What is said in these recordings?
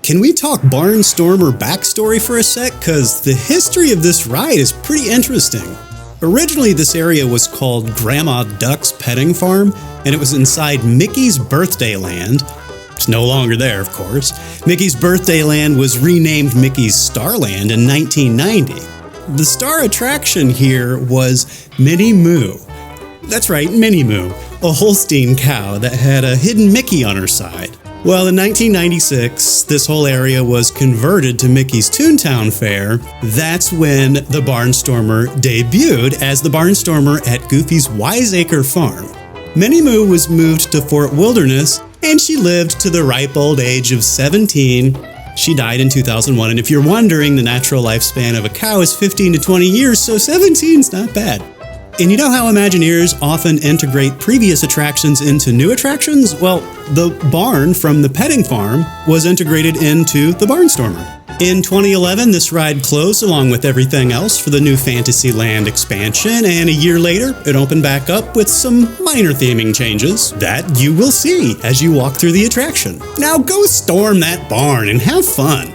Can we talk Barnstormer backstory for a sec? Cause the history of this ride is pretty interesting. Originally, this area was called Grandma Duck's Petting Farm, and it was inside Mickey's Birthday Land. It's no longer there, of course. Mickey's Birthday Land was renamed Mickey's Starland in 1990. The star attraction here was Minnie Moo. That's right, Minnie Moo, a Holstein cow that had a hidden Mickey on her side. Well, in 1996, this whole area was converted to Mickey's Toontown Fair. That's when the Barnstormer debuted as the Barnstormer at Goofy's Wiseacre Farm. Minnie Moo was moved to Fort Wilderness, and she lived to the ripe old age of 17. She died in 2001, and if you're wondering, the natural lifespan of a cow is 15 to 20 years, so 17's not bad. And you know how Imagineers often integrate previous attractions into new attractions? Well, the barn from the petting farm was integrated into the Barnstormer. In 2011, this ride closed along with everything else for the new Fantasyland expansion, and a year later, it opened back up with some minor theming changes that you will see as you walk through the attraction. Now go storm that barn and have fun!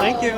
Thank you.